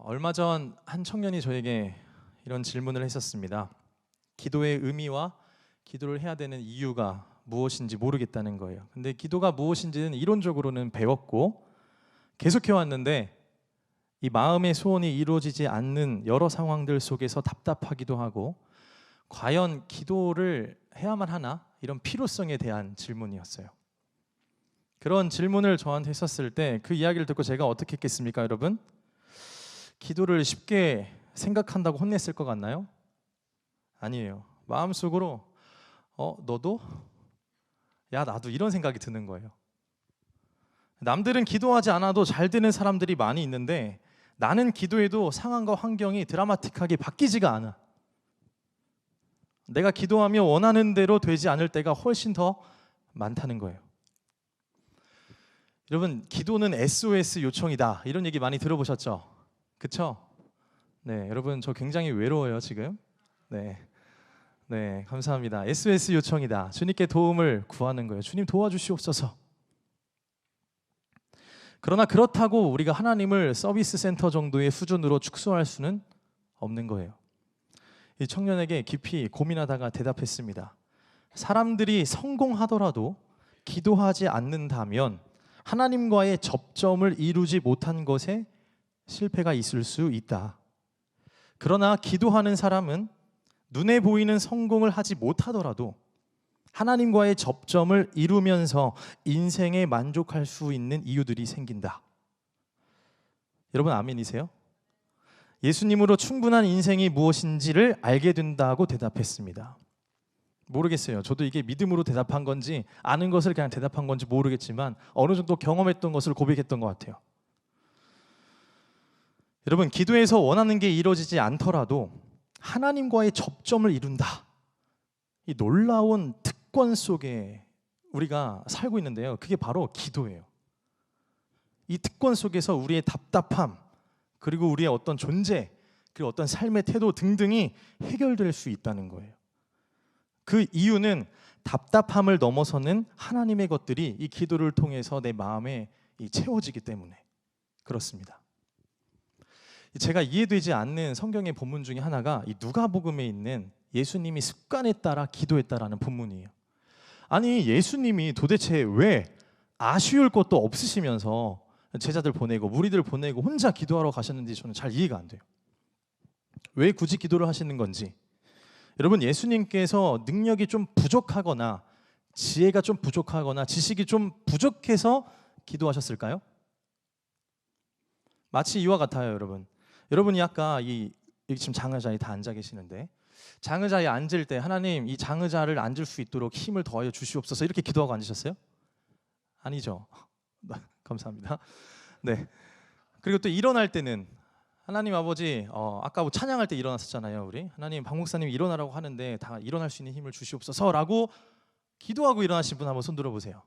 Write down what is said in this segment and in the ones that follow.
얼마 전 한 청년이 저에게 이런 질문을 했었습니다. 기도의 의미와 기도를 해야 되는 이유가 무엇인지 모르겠다는 거예요. 근데 기도가 무엇인지는 이론적으로는 배웠고 계속해 왔는데 이 마음의 소원이 이루어지지 않는 여러 상황들 속에서 답답하기도 하고 과연 기도를 해야만 하나? 이런 필요성에 대한 질문이었어요. 그런 질문을 저한테 했었을 때 그 이야기를 듣고 제가 어떻게 했겠습니까, 여러분? 기도를 쉽게 생각한다고 혼냈을 것 같나요? 아니에요. 마음속으로 너도? 야, 나도 이런 생각이 드는 거예요. 남들은 기도하지 않아도 잘 되는 사람들이 많이 있는데 나는 기도해도 상황과 환경이 드라마틱하게 바뀌지가 않아. 내가 기도하며 원하는 대로 되지 않을 때가 훨씬 더 많다는 거예요. 여러분, 기도는 SOS 요청이다, 이런 얘기 많이 들어보셨죠? 그쵸? 네, 여러분 저 굉장히 외로워요 지금. 네, 감사합니다. SOS 요청이다. 주님께 도움을 구하는 거예요. 주님 도와주시옵소서. 그러나 그렇다고 우리가 하나님을 서비스 센터 정도의 수준으로 축소할 수는 없는 거예요. 이 청년에게 깊이 고민하다가 대답했습니다. 사람들이 성공하더라도 기도하지 않는다면 하나님과의 접점을 이루지 못한 것에 실패가 있을 수 있다. 그러나 기도하는 사람은 눈에 보이는 성공을 하지 못하더라도 하나님과의 접점을 이루면서 인생에 만족할 수 있는 이유들이 생긴다. 여러분 아멘이세요? 예수님으로 충분한 인생이 무엇인지를 알게 된다고 대답했습니다. 모르겠어요. 저도 이게 믿음으로 대답한 건지 아는 것을 그냥 대답한 건지 모르겠지만 어느 정도 경험했던 것을 고백했던 것 같아요. 여러분, 기도에서 원하는 게 이루어지지 않더라도 하나님과의 접점을 이룬다. 이 놀라운 특권 속에 우리가 살고 있는데요. 그게 바로 기도예요. 이 특권 속에서 우리의 답답함, 그리고 우리의 어떤 존재, 그리고 어떤 삶의 태도 등등이 해결될 수 있다는 거예요. 그 이유는 답답함을 넘어서는 하나님의 것들이 이 기도를 통해서 내 마음에 채워지기 때문에 그렇습니다. 제가 이해되지 않는 성경의 본문 중에 하나가 이 누가복음에 있는 예수님이 습관에 따라 기도했다라는 본문이에요. 아니, 예수님이 도대체 왜 아쉬울 것도 없으시면서 제자들 보내고 무리들 보내고 혼자 기도하러 가셨는지 저는 잘 이해가 안 돼요. 왜 굳이 기도를 하시는 건지. 여러분, 예수님께서 능력이 좀 부족하거나 지혜가 좀 부족하거나 지식이 좀 부족해서 기도하셨을까요? 마치 이와 같아요, 여러분. 여러분이 아까 여기 지금 장의자에 다 앉아 계시는데 장의자에 앉을 때 하나님 이 장의자를 앉을 수 있도록 힘을 더하여 주시옵소서 이렇게 기도하고 앉으셨어요? 아니죠. 감사합니다. 네. 그리고 또 일어날 때는 하나님 아버지 아까 뭐 찬양할 때 일어났었잖아요. 우리 하나님 박 목사님이 일어나라고 하는데 다 일어날 수 있는 힘을 주시옵소서라고 기도하고 일어나신 분 한번 손 들어보세요.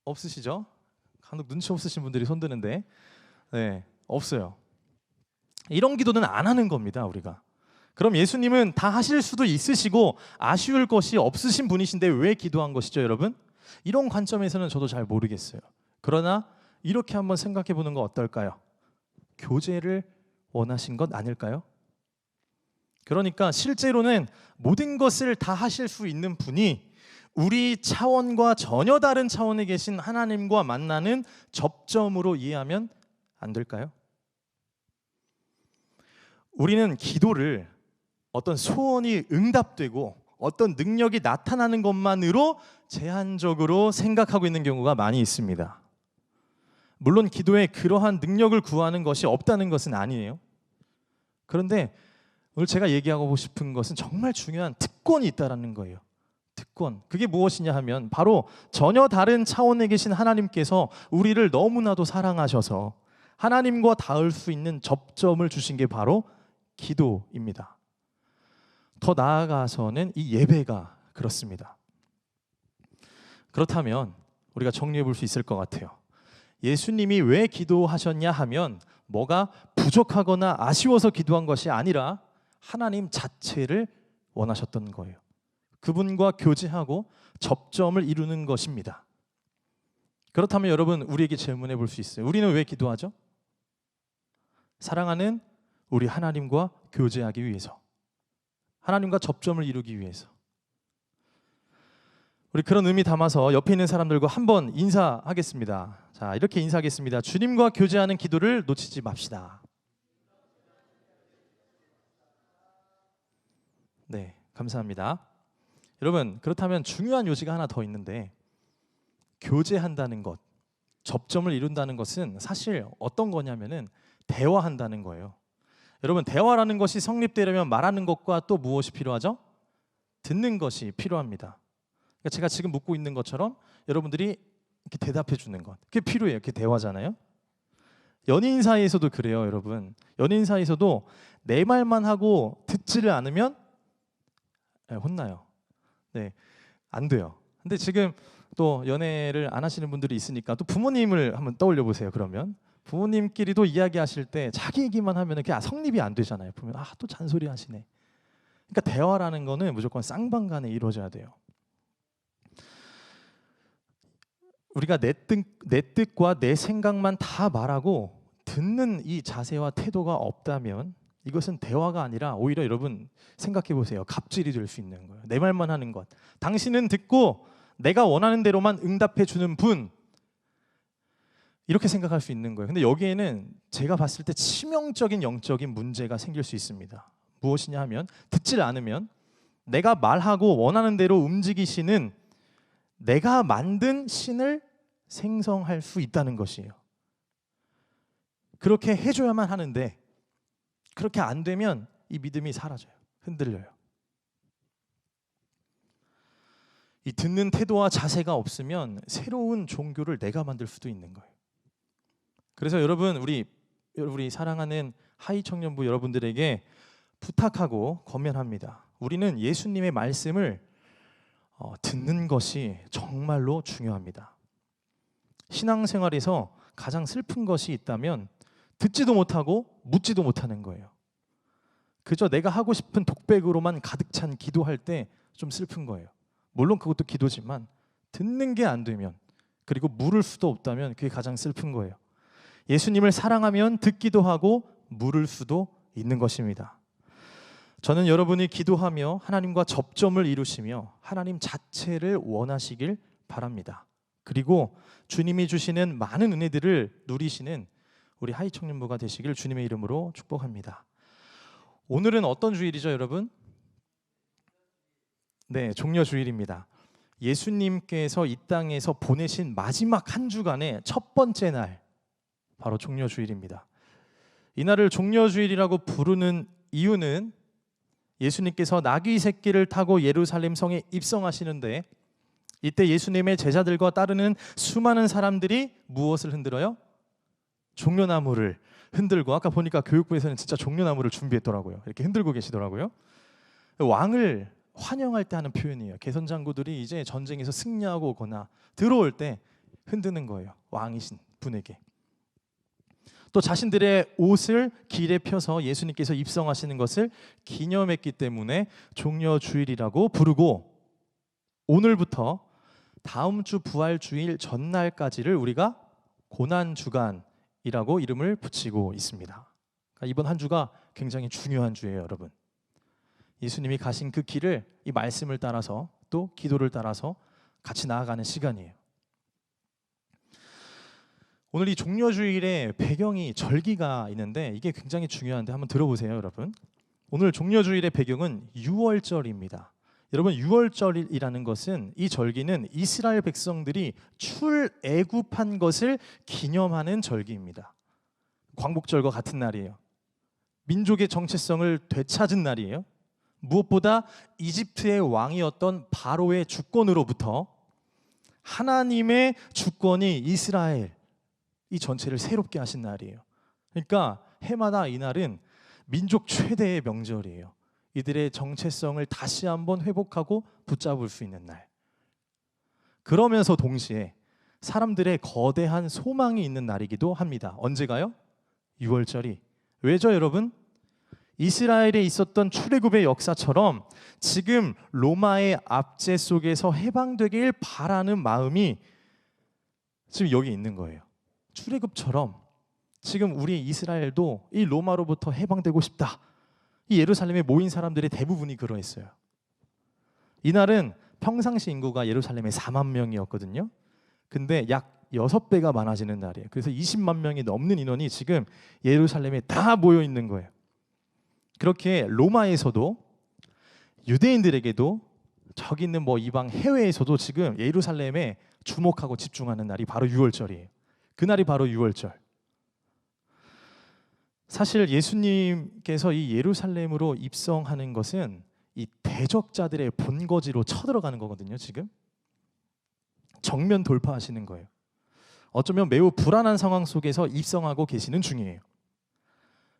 없으시죠? 간혹 눈치 없으신 분들이 손 드는데 네, 없어요. 이런 기도는 안 하는 겁니다, 우리가. 그럼 예수님은 다 하실 수도 있으시고 아쉬울 것이 없으신 분이신데 왜 기도한 것이죠, 여러분? 이런 관점에서는 저도 잘 모르겠어요. 그러나 이렇게 한번 생각해 보는 거 어떨까요? 교제를 원하신 것 아닐까요? 그러니까 실제로는 모든 것을 다 하실 수 있는 분이 우리 차원과 전혀 다른 차원에 계신 하나님과 만나는 접점으로 이해하면 안 될까요? 우리는 기도를 어떤 소원이 응답되고 어떤 능력이 나타나는 것만으로 제한적으로 생각하고 있는 경우가 많이 있습니다. 물론 기도에 그러한 능력을 구하는 것이 없다는 것은 아니에요. 그런데 오늘 제가 얘기하고 싶은 것은 정말 중요한 특권이 있다는 거예요. 특권. 그게 무엇이냐 하면 바로 전혀 다른 차원에 계신 하나님께서 우리를 너무나도 사랑하셔서 하나님과 닿을 수 있는 접점을 주신 게 바로 기도입니다. 더 나아가서는 이 예배가 그렇습니다. 그렇다면 우리가 정리해 볼 수 있을 것 같아요. 예수님이 왜 기도하셨냐 하면 뭐가 부족하거나 아쉬워서 기도한 것이 아니라 하나님 자체를 원하셨던 거예요. 그분과 교제하고 접점을 이루는 것입니다. 그렇다면 여러분, 우리에게 질문해 볼 수 있어요. 우리는 왜 기도하죠? 사랑하는 우리 하나님과 교제하기 위해서, 하나님과 접점을 이루기 위해서. 우리 그런 의미 담아서 옆에 있는 사람들과 한번 인사하겠습니다. 자, 이렇게 인사하겠습니다. 주님과 교제하는 기도를 놓치지 맙시다. 네, 감사합니다. 여러분, 그렇다면 중요한 요지가 하나 더 있는데, 교제한다는 것, 접점을 이룬다는 것은 사실 어떤 거냐면은 대화한다는 거예요. 여러분, 대화라는 것이 성립되려면 말하는 것과 또 무엇이 필요하죠? 듣는 것이 필요합니다. 그러니까 제가 지금 묻고 있는 것처럼 여러분들이 이렇게 대답해 주는 것, 그게 필요해요. 그게 대화잖아요. 연인 사이에서도 그래요, 여러분. 연인 사이에서도 내 말만 하고 듣지를 않으면 혼나요. 네, 안 돼요. 근데 지금 또 연애를 안 하시는 분들이 있으니까 또 부모님을 한번 떠올려 보세요. 그러면 부모님끼리도 이야기하실 때 자기 얘기만 하면 그게 성립이 안 되잖아요. 보면 또 잔소리 하시네. 그러니까 대화라는 거는 무조건 쌍방간에 이루어져야 돼요. 우리가 내 뜻과 내 생각만 다 말하고 듣는 이 자세와 태도가 없다면 이것은 대화가 아니라 오히려 여러분 생각해 보세요. 갑질이 될 수 있는 거예요. 내 말만 하는 것. 당신은 듣고 내가 원하는 대로만 응답해 주는 분, 이렇게 생각할 수 있는 거예요. 근데 여기에는 제가 봤을 때 치명적인 영적인 문제가 생길 수 있습니다. 무엇이냐 하면 듣질 않으면 내가 말하고 원하는 대로 움직이시는 내가 만든 신을 생성할 수 있다는 것이에요. 그렇게 해줘야만 하는데 그렇게 안 되면 이 믿음이 사라져요. 흔들려요. 이 듣는 태도와 자세가 없으면 새로운 종교를 내가 만들 수도 있는 거예요. 그래서 여러분, 우리 사랑하는 하이 청년부 여러분들에게 부탁하고 권면합니다. 우리는 예수님의 말씀을 듣는 것이 정말로 중요합니다. 신앙생활에서 가장 슬픈 것이 있다면 듣지도 못하고 묻지도 못하는 거예요. 그저 내가 하고 싶은 독백으로만 가득 찬 기도할 때 좀 슬픈 거예요. 물론 그것도 기도지만 듣는 게 안 되면, 그리고 물을 수도 없다면 그게 가장 슬픈 거예요. 예수님을 사랑하면 듣기도 하고 물을 수도 있는 것입니다. 저는 여러분이 기도하며 하나님과 접점을 이루시며 하나님 자체를 원하시길 바랍니다. 그리고 주님이 주시는 많은 은혜들을 누리시는 우리 하이 청년부가 되시길 주님의 이름으로 축복합니다. 오늘은 어떤 주일이죠, 여러분? 네, 종려주일입니다. 예수님께서 이 땅에서 보내신 마지막 한 주간의 첫 번째 날, 바로 종려주일입니다. 이날을 종려주일이라고 부르는 이유는 예수님께서 나귀 새끼를 타고 예루살렘 성에 입성하시는데 이때 예수님의 제자들과 따르는 수많은 사람들이 무엇을 흔들어요? 종려나무를 흔들고, 아까 보니까 교육부에서는 진짜 종려나무를 준비했더라고요. 이렇게 흔들고 계시더라고요. 왕을 환영할 때 하는 표현이에요. 개선장구들이 이제 전쟁에서 승리하고 오거나 들어올 때 흔드는 거예요. 왕이신 분에게. 또 자신들의 옷을 길에 펴서 예수님께서 입성하시는 것을 기념했기 때문에 종려주일이라고 부르고, 오늘부터 다음 주 부활주일 전날까지를 우리가 고난주간이라고 이름을 붙이고 있습니다. 그러니까 이번 한 주가 굉장히 중요한 주예요, 여러분. 예수님이 가신 그 길을 이 말씀을 따라서 또 기도를 따라서 같이 나아가는 시간이에요. 오늘 이 종려주일의 배경이 절기가 있는데 이게 굉장히 중요한데 한번 들어보세요, 여러분. 오늘 종려주일의 배경은 유월절입니다. 여러분, 유월절이라는 것은, 이 절기는 이스라엘 백성들이 출애굽한 것을 기념하는 절기입니다. 광복절과 같은 날이에요. 민족의 정체성을 되찾은 날이에요. 무엇보다 이집트의 왕이었던 바로의 주권으로부터 하나님의 주권이 이스라엘 이 전체를 새롭게 하신 날이에요. 그러니까 해마다 이 날은 민족 최대의 명절이에요. 이들의 정체성을 다시 한번 회복하고 붙잡을 수 있는 날. 그러면서 동시에 사람들의 거대한 소망이 있는 날이기도 합니다. 언제가요? 유월절이. 왜죠, 여러분? 이스라엘에 있었던 출애굽의 역사처럼 지금 로마의 압제 속에서 해방되길 바라는 마음이 지금 여기 있는 거예요. 출애굽처럼 지금 우리 이스라엘도 이 로마로부터 해방되고 싶다. 이 예루살렘에 모인 사람들의 대부분이 그러했어요. 이날은 평상시 인구가 예루살렘에 4만 명이었거든요. 근데 약 6배가 많아지는 날이에요. 그래서 20만 명이 넘는 인원이 지금 예루살렘에 다 모여 있는 거예요. 그렇게 로마에서도 유대인들에게도 저기 있는 뭐 이방 해외에서도 지금 예루살렘에 주목하고 집중하는 날이 바로 유월절이에요. 그날이 바로 유월절. 사실 예수님께서 이 예루살렘으로 입성하는 것은 이 대적자들의 본거지로 쳐들어가는 거거든요. 지금 정면 돌파하시는 거예요. 어쩌면 매우 불안한 상황 속에서 입성하고 계시는 중이에요.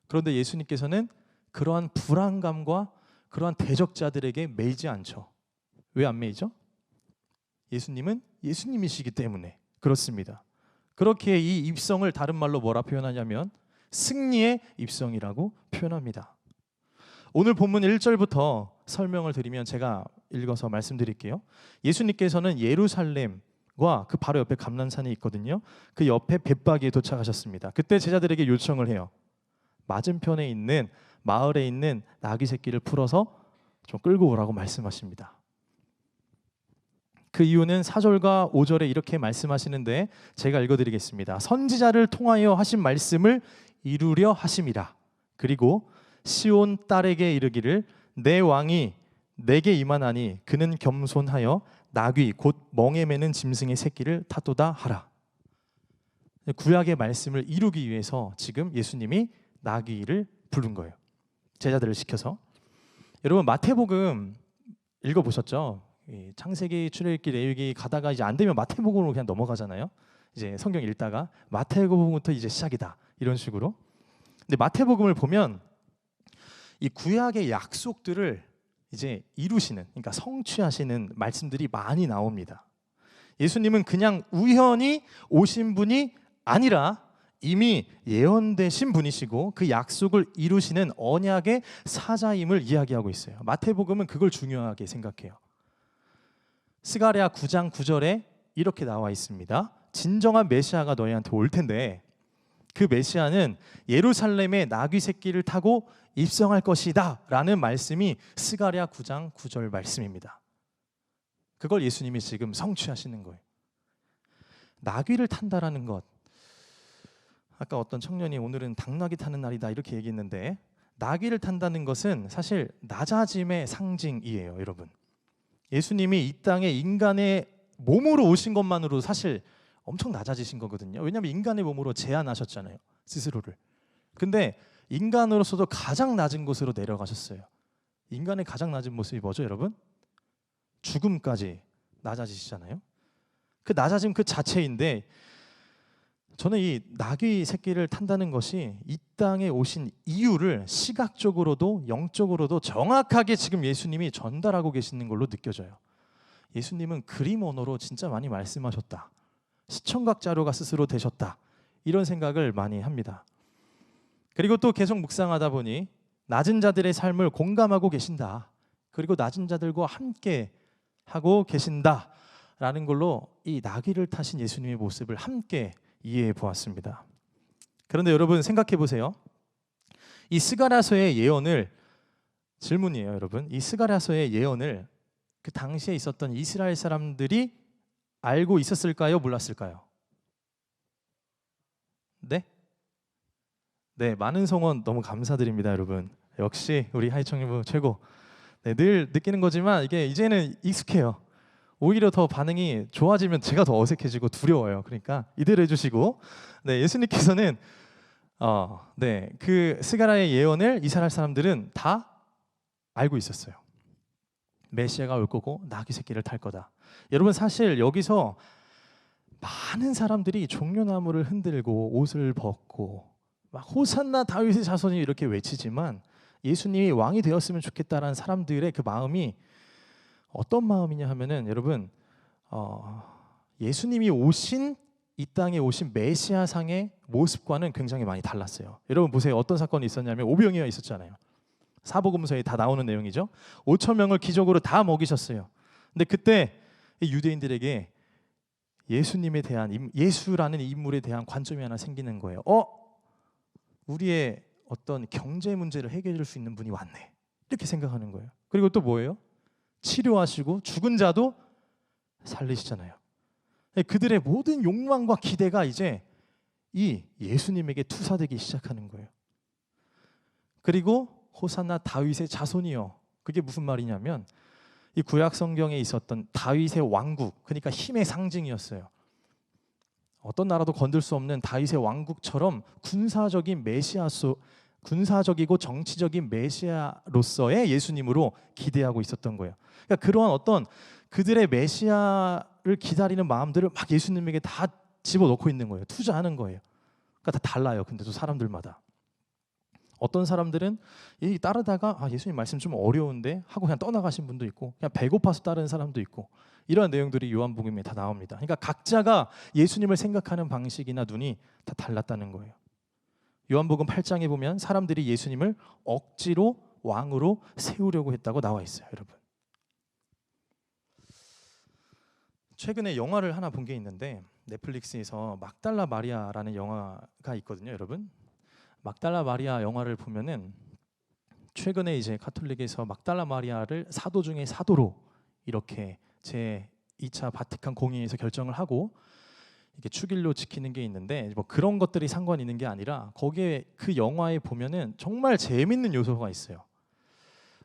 그런데 예수님께서는 그러한 불안감과 그러한 대적자들에게 매이지 않죠. 왜 안 매이죠? 예수님은 예수님이시기 때문에 그렇습니다. 그렇게 이 입성을 다른 말로 뭐라 표현하냐면 승리의 입성이라고 표현합니다. 오늘 본문 1절부터 설명을 드리면 제가 읽어서 말씀드릴게요. 예수님께서는 예루살렘과 그 바로 옆에 감람산이 있거든요. 그 옆에 벳바기에 도착하셨습니다. 그때 제자들에게 요청을 해요. 맞은편에 있는 마을에 있는 나귀 새끼를 풀어서 좀 끌고 오라고 말씀하십니다. 그 이유는 4절과 5절에 이렇게 말씀하시는데 제가 읽어드리겠습니다. 선지자를 통하여 하신 말씀을 이루려 하심이라. 그리고 시온 딸에게 이르기를 내 왕이 내게 임하나니 그는 겸손하여 나귀 곧 멍에 매는 짐승의 새끼를 타도다 하라. 구약의 말씀을 이루기 위해서 지금 예수님이 나귀를 부른 거예요. 제자들을 시켜서. 여러분 마태복음 읽어보셨죠? 창세기, 출애굽기, 레위기 가다가 이제 안 되면 마태복음으로 그냥 넘어가잖아요. 이제 성경 읽다가 마태복음부터 이제 시작이다 이런 식으로. 근데 마태복음을 보면 이 구약의 약속들을 이제 이루시는, 그러니까 성취하시는 말씀들이 많이 나옵니다. 예수님은 그냥 우연히 오신 분이 아니라 이미 예언되신 분이시고 그 약속을 이루시는 언약의 사자임을 이야기하고 있어요. 마태복음은 그걸 중요하게 생각해요. 스가랴 9장 9절에 이렇게 나와 있습니다. 진정한 메시아가 너희한테 올 텐데 그 메시아는 예루살렘에 나귀 새끼를 타고 입성할 것이다 라는 말씀이 스가랴 9장 9절 말씀입니다. 그걸 예수님이 지금 성취하시는 거예요. 나귀를 탄다라는 것, 아까 어떤 청년이 오늘은 당나귀 타는 날이다 이렇게 얘기했는데 나귀를 탄다는 것은 사실 낮아짐의 상징이에요. 여러분, 예수님이 이 땅에 인간의 몸으로 오신 것만으로 사실 엄청 낮아지신 거거든요. 왜냐하면 인간의 몸으로 제한하셨잖아요, 스스로를. 근데 인간으로서도 가장 낮은 곳으로 내려가셨어요. 인간의 가장 낮은 모습이 뭐죠, 여러분? 죽음까지 낮아지시잖아요. 그 낮아짐 그 자체인데 저는 이 나귀 새끼를 탄다는 것이 이 땅에 오신 이유를 시각적으로도 영적으로도 정확하게 지금 예수님이 전달하고 계시는 걸로 느껴져요. 예수님은 그림 언어로 진짜 많이 말씀하셨다. 시청각 자료가 스스로 되셨다. 이런 생각을 많이 합니다. 그리고 또 계속 묵상하다 보니 낮은 자들의 삶을 공감하고 계신다. 그리고 낮은 자들과 함께 하고 계신다라는 걸로 이 나귀를 타신 예수님의 모습을 함께 이해해 보았습니다. 그런데 여러분 생각해 보세요. 이 스가랴서의 예언을, 질문이에요 여러분, 이 스가랴서의 예언을 그 당시에 있었던 이스라엘 사람들이 알고 있었을까요? 몰랐을까요? 네? 네, 많은 성원 너무 감사드립니다 여러분. 역시 우리 하이청년부 최고. 네, 늘 느끼는 거지만 이게 이제는 익숙해요. 오히려 더 반응이 좋아지면 제가 더 어색해지고 두려워요. 그러니까 이대로 해주시고, 네, 예수님께서는 그 스가랴의 예언을 이스라엘 사람들은 다 알고 있었어요. 메시아가 올 거고 나귀 새끼를 탈 거다. 여러분 사실 여기서 많은 사람들이 종려나무를 흔들고 옷을 벗고 막 호산나 다윗의 자손이 이렇게 외치지만 예수님이 왕이 되었으면 좋겠다라는 사람들의 그 마음이 어떤 마음이냐 하면은 여러분 예수님이 오신 이 땅에 오신 메시아상의 모습과는 굉장히 많이 달랐어요. 여러분 보세요. 어떤 사건이 있었냐면 오병이어 있었잖아요. 사복음서에 다 나오는 내용이죠. 5천 명을 기적으로 다 먹이셨어요. 근데 그때 유대인들에게 예수님에 대한 예수라는 인물에 대한 관점이 하나 생기는 거예요. 우리의 어떤 경제 문제를 해결해 줄 수 있는 분이 왔네. 이렇게 생각하는 거예요. 그리고 또 뭐예요? 치료하시고 죽은 자도 살리시잖아요. 그들의 모든 욕망과 기대가 이제 이 예수님에게 투사되기 시작하는 거예요. 그리고 호산나 다윗의 자손이요. 그게 무슨 말이냐면 이 구약 성경에 있었던 다윗의 왕국, 그러니까 힘의 상징이었어요. 어떤 나라도 건들 수 없는 다윗의 왕국처럼 군사적이고 정치적인 메시아로서의 예수님으로 기대하고 있었던 거예요. 그러니까 그러한 어떤 그들의 메시아를 기다리는 마음들을 막 예수님에게 다 집어넣고 있는 거예요. 투자하는 거예요. 그러니까 다 달라요. 근데 또 사람들마다 어떤 사람들은 이 따르다가 예수님 말씀 좀 어려운데 하고 그냥 떠나가신 분도 있고, 그냥 배고파서 따르는 사람도 있고, 이러한 내용들이 요한복음에 다 나옵니다. 그러니까 각자가 예수님을 생각하는 방식이나 눈이 다 달랐다는 거예요. 요한복음 8장에 보면 사람들이 예수님을 억지로 왕으로 세우려고 했다고 나와 있어요, 여러분. 최근에 영화를 하나 본 게 있는데 넷플릭스에서 막달라 마리아라는 영화가 있거든요, 여러분. 막달라 마리아 영화를 보면은 최근에 이제 가톨릭에서 막달라 마리아를 사도 중에 사도로 이렇게 제 2차 바티칸 공의에서 결정을 하고 이게 축일로 지키는 게 있는데, 뭐 그런 것들이 상관이 있는 게 아니라 거기에 그 영화에 보면은 정말 재밌는 요소가 있어요.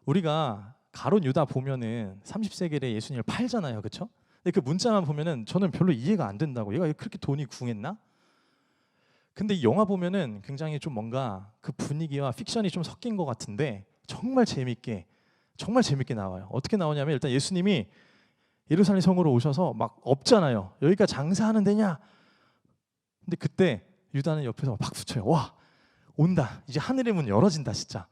우리가 가룟 유다 보면은 30세겔에 예수님을 팔잖아요, 그렇죠? 근데 그 문자만 보면은 저는 별로 이해가 안 된다고. 얘가 그렇게 돈이 궁했나? 근데 이 영화 보면은 굉장히 좀 뭔가 그 분위기와 픽션이 좀 섞인 것 같은데 정말 재밌게 나와요. 어떻게 나오냐면 일단 예수님이 예루살렘 성으로 오셔서 막 없잖아요. 여기가 장사하는 데냐? 근데 그때 유다는 옆에서 박수 쳐요. 와, 온다. 이제 하늘의 문 열어진다, 진짜.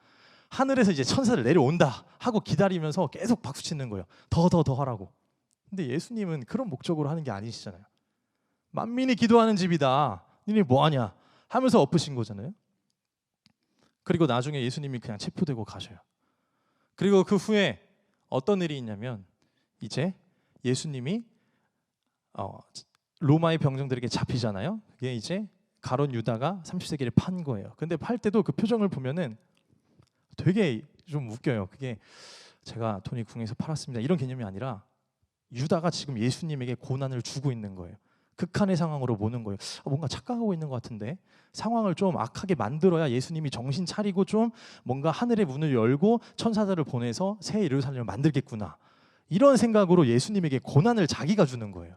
하늘에서 이제 천사들 내려온다 하고 기다리면서 계속 박수 치는 거예요. 더 하라고. 근데 예수님은 그런 목적으로 하는 게 아니시잖아요. 만민이 기도하는 집이다. 니네 뭐하냐? 하면서 엎으신 거잖아요. 그리고 나중에 예수님이 그냥 체포되고 가셔요. 그리고 그 후에 어떤 일이 있냐면 이제 예수님이 로마의 병정들에게 잡히잖아요. 그게 이제 가룟 유다가 30세기를 판 거예요. 근데 팔 때도 그 표정을 보면은 되게 좀 웃겨요. 그게 제가 돈이 궁해서 팔았습니다, 이런 개념이 아니라 유다가 지금 예수님에게 고난을 주고 있는 거예요. 극한의 상황으로 모는 거예요. 뭔가 착각하고 있는 것 같은데 상황을 좀 악하게 만들어야 예수님이 정신 차리고 좀 뭔가 하늘의 문을 열고 천사들을 보내서 새 예루살렘을 만들겠구나, 이런 생각으로 예수님에게 고난을 자기가 주는 거예요.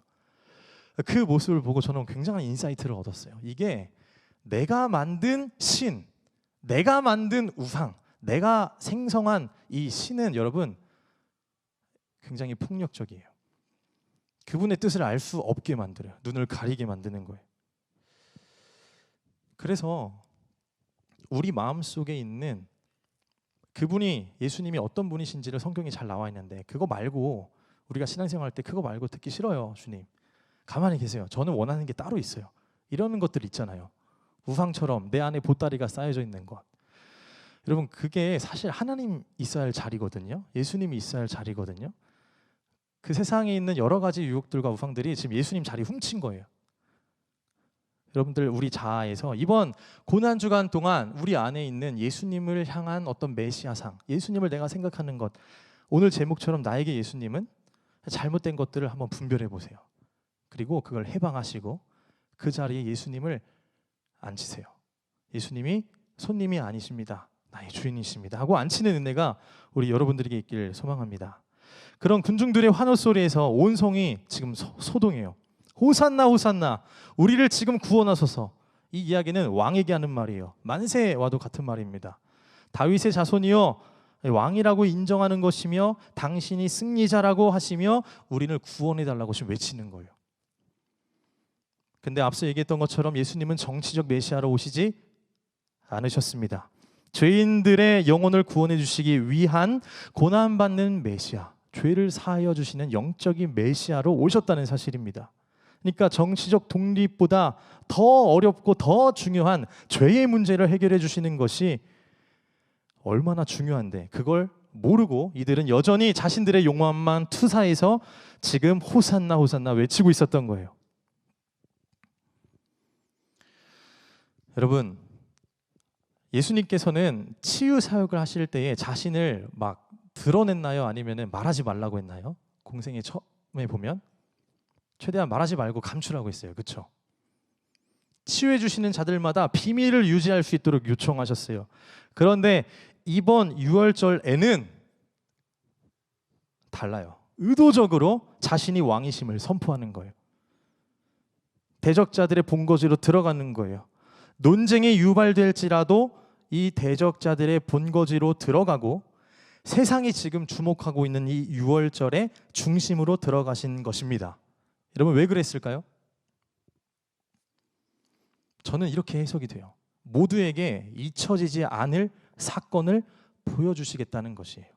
그 모습을 보고 저는 굉장한 인사이트를 얻었어요. 이게 내가 만든 신, 내가 만든 우상, 내가 생성한 이 신은 여러분 굉장히 폭력적이에요. 그분의 뜻을 알 수 없게 만들어요. 눈을 가리게 만드는 거예요. 그래서 우리 마음속에 있는 그분이, 예수님이 어떤 분이신지를 성경에 잘 나와 있는데 그거 말고 우리가 신앙생활 할 때 그거 말고 듣기 싫어요, 주님. 가만히 계세요. 저는 원하는 게 따로 있어요. 이러는 것들 있잖아요. 우상처럼 내 안에 보따리가 쌓여져 있는 것. 여러분 그게 사실 하나님 있어야 할 자리거든요. 예수님이 있어야 할 자리거든요. 그 세상에 있는 여러 가지 유혹들과 우상들이 지금 예수님 자리 훔친 거예요. 여러분들 우리 자아에서 이번 고난 주간 동안 우리 안에 있는 예수님을 향한 어떤 메시아상, 예수님을 내가 생각하는 것, 오늘 제목처럼 나에게 예수님은, 잘못된 것들을 한번 분별해 보세요. 그리고 그걸 해방하시고 그 자리에 예수님을 앉히세요. 예수님이 손님이 아니십니다, 나의 주인이십니다 하고 앉히는 은혜가 우리 여러분들에게 있길 소망합니다. 그런 군중들의 환호 소리에서 온 성이 지금 소동해요. 호산나 호산나, 우리를 지금 구원하소서. 이 이야기는 왕에게 하는 말이에요. 만세와도 같은 말입니다. 다윗의 자손이여, 왕이라고 인정하는 것이며 당신이 승리자라고 하시며 우리를 구원해 달라고 지금 외치는 거예요. 근데 앞서 얘기했던 것처럼 예수님은 정치적 메시아로 오시지 않으셨습니다. 죄인들의 영혼을 구원해 주시기 위한 고난받는 메시아, 죄를 사하여 주시는 영적인 메시아로 오셨다는 사실입니다. 그러니까 정치적 독립보다 더 어렵고 더 중요한 죄의 문제를 해결해 주시는 것이 얼마나 중요한데 그걸 모르고 이들은 여전히 자신들의 욕망만 투사해서 지금 호산나 호산나 외치고 있었던 거예요. 여러분, 예수님께서는 치유 사역을 하실 때에 자신을 막 드러냈나요? 아니면 말하지 말라고 했나요? 공생의 처음에 보면 최대한 말하지 말고 감추라고 했어요. 그렇죠? 치유해 주시는 자들마다 비밀을 유지할 수 있도록 요청하셨어요. 그런데 이번 유월절에는 달라요. 의도적으로 자신이 왕이심을 선포하는 거예요. 대적자들의 본거지로 들어가는 거예요. 논쟁이 유발될지라도 이 대적자들의 본거지로 들어가고 세상이 지금 주목하고 있는 이 유월절의 중심으로 들어가신 것입니다. 여러분 왜 그랬을까요? 저는 이렇게 해석이 돼요. 모두에게 잊혀지지 않을 사건을 보여주시겠다는 것이에요.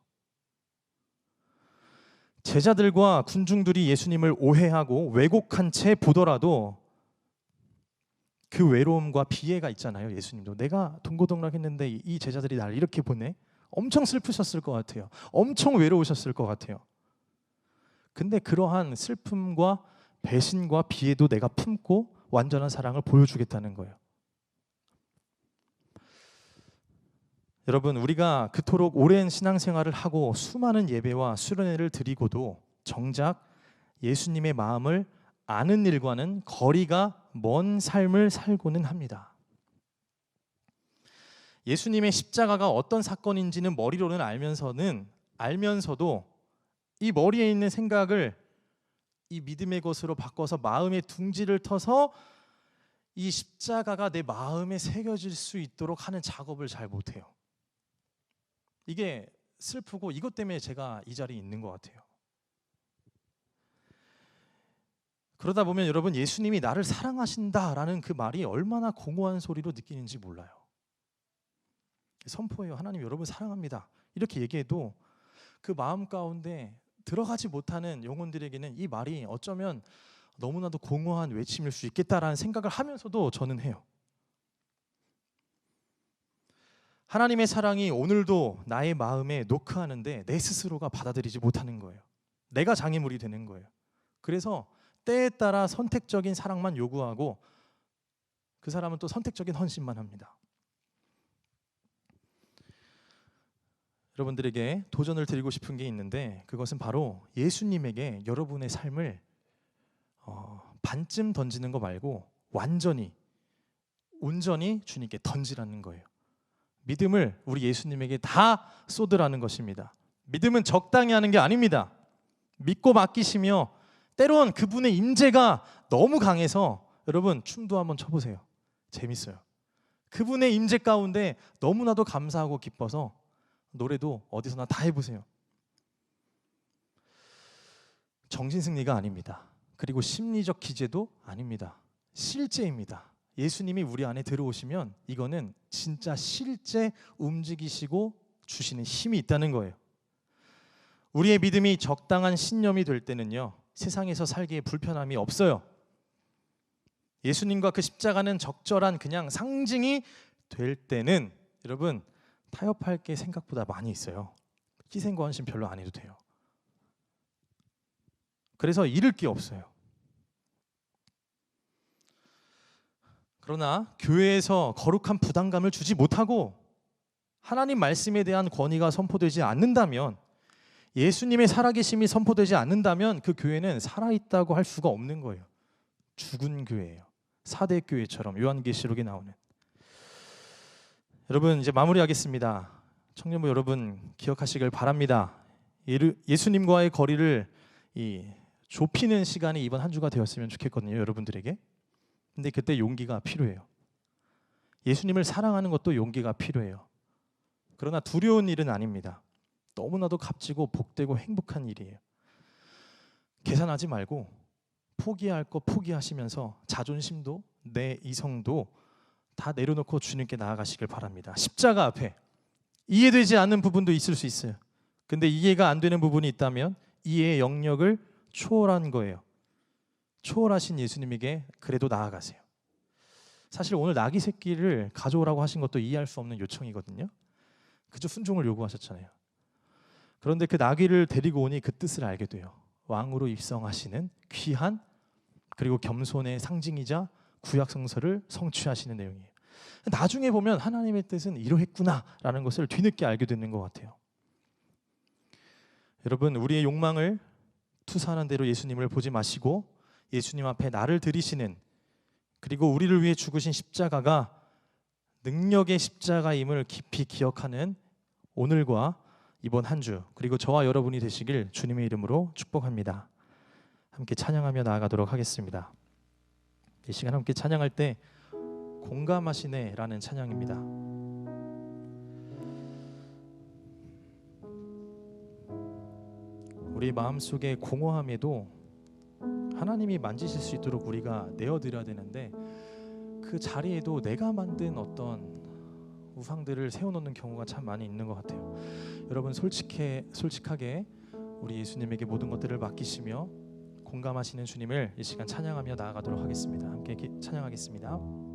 제자들과 군중들이 예수님을 오해하고 왜곡한 채 보더라도 그 외로움과 비애가 있잖아요. 예수님도 내가 동고동락했는데 이 제자들이 나를 이렇게 보네. 엄청 슬프셨을 것 같아요. 엄청 외로우셨을 것 같아요. 근데 그러한 슬픔과 배신과 비애도 내가 품고 완전한 사랑을 보여주겠다는 거예요. 여러분, 우리가 그토록 오랜 신앙생활을 하고 수많은 예배와 수련회를 드리고도 정작 예수님의 마음을 아는 일과는 거리가 먼 삶을 살고는 합니다. 예수님의 십자가가 어떤 사건인지는 머리로는 알면서도 이 머리에 있는 생각을 이 믿음의 것으로 바꿔서 마음의 둥지를 터서 이 십자가가 내 마음에 새겨질 수 있도록 하는 작업을 잘 못해요. 이게 슬프고 이것 때문에 제가 이 자리에 있는 것 같아요. 그러다 보면 여러분 예수님이 나를 사랑하신다라는 그 말이 얼마나 공허한 소리로 느끼는지 몰라요. 선포해요. 하나님 여러분 사랑합니다. 이렇게 얘기해도 그 마음 가운데 들어가지 못하는 영혼들에게는 이 말이 어쩌면 너무나도 공허한 외침일 수 있겠다라는 생각을 하면서도 저는 해요. 하나님의 사랑이 오늘도 나의 마음에 노크하는데 내 스스로가 받아들이지 못하는 거예요. 내가 장애물이 되는 거예요. 그래서 때에 따라 선택적인 사랑만 요구하고 그 사람은 또 선택적인 헌신만 합니다. 여러분들에게 도전을 드리고 싶은 게 있는데 그것은 바로 예수님에게 여러분의 삶을 반쯤 던지는 거 말고 완전히 온전히 주님께 던지라는 거예요. 믿음을 우리 예수님에게 다 쏟으라는 것입니다. 믿음은 적당히 하는 게 아닙니다. 믿고 맡기시며 때론 그분의 임재가 너무 강해서 여러분 춤도 한번 춰보세요. 재밌어요. 그분의 임재 가운데 너무나도 감사하고 기뻐서 노래도 어디서나 다 해보세요. 정신승리가 아닙니다. 그리고 심리적 기제도 아닙니다. 실제입니다. 예수님이 우리 안에 들어오시면 이거는 진짜 실제 움직이시고 주시는 힘이 있다는 거예요. 우리의 믿음이 적당한 신념이 될 때는요, 세상에서 살기에 불편함이 없어요. 예수님과 그 십자가는 적절한 그냥 상징이 될 때는 여러분 타협할 게 생각보다 많이 있어요. 희생과 헌신 별로 안 해도 돼요. 그래서 잃을 게 없어요. 그러나 교회에서 거룩한 부담감을 주지 못하고 하나님 말씀에 대한 권위가 선포되지 않는다면, 예수님의 살아계심이 선포되지 않는다면 그 교회는 살아있다고 할 수가 없는 거예요. 죽은 교회예요. 사대 교회처럼 요한계시록에 나오는. 여러분 이제 마무리하겠습니다. 청년부 여러분 기억하시길 바랍니다. 예수님과의 거리를 좁히는 시간이 이번 한 주가 되었으면 좋겠거든요, 여러분들에게. 근데 그때 용기가 필요해요. 예수님을 사랑하는 것도 용기가 필요해요. 그러나 두려운 일은 아닙니다. 너무나도 값지고 복되고 행복한 일이에요. 계산하지 말고 포기할 거 포기하시면서 자존심도 내 이성도 다 내려놓고 주님께 나아가시길 바랍니다. 십자가 앞에 이해되지 않는 부분도 있을 수 있어요. 근데 이해가 안 되는 부분이 있다면 이해의 영역을 초월한 거예요. 초월하신 예수님에게 그래도 나아가세요. 사실 오늘 나귀 새끼를 가져오라고 하신 것도 이해할 수 없는 요청이거든요. 그저 순종을 요구하셨잖아요. 그런데 그 나귀를 데리고 오니 그 뜻을 알게 돼요. 왕으로 입성하시는 귀한 그리고 겸손의 상징이자 구약 성서를 성취하시는 내용이에요. 나중에 보면 하나님의 뜻은 이러했구나라는 것을 뒤늦게 알게 되는 것 같아요. 여러분, 우리의 욕망을 투사하는 대로 예수님을 보지 마시고 예수님 앞에 나를 들이시는, 그리고 우리를 위해 죽으신 십자가가 능력의 십자가임을 깊이 기억하는 오늘과 이번 한 주, 그리고 저와 여러분이 되시길 주님의 이름으로 축복합니다. 함께 찬양하며 나아가도록 하겠습니다. 이 시간 함께 찬양할 때 공감하시네라는 찬양입니다. 우리 마음속의 공허함에도 하나님이 만지실 수 있도록 우리가 내어드려야 되는데, 그 자리에도 내가 만든 어떤 우상들을 세워놓는 경우가 참 많이 있는 것 같아요. 여러분, 솔직하게 우리 예수님에게 모든 것들을 맡기시며 공감하시는 주님을 이 시간 찬양하며 나아가도록 하겠습니다. 함께 찬양하겠습니다.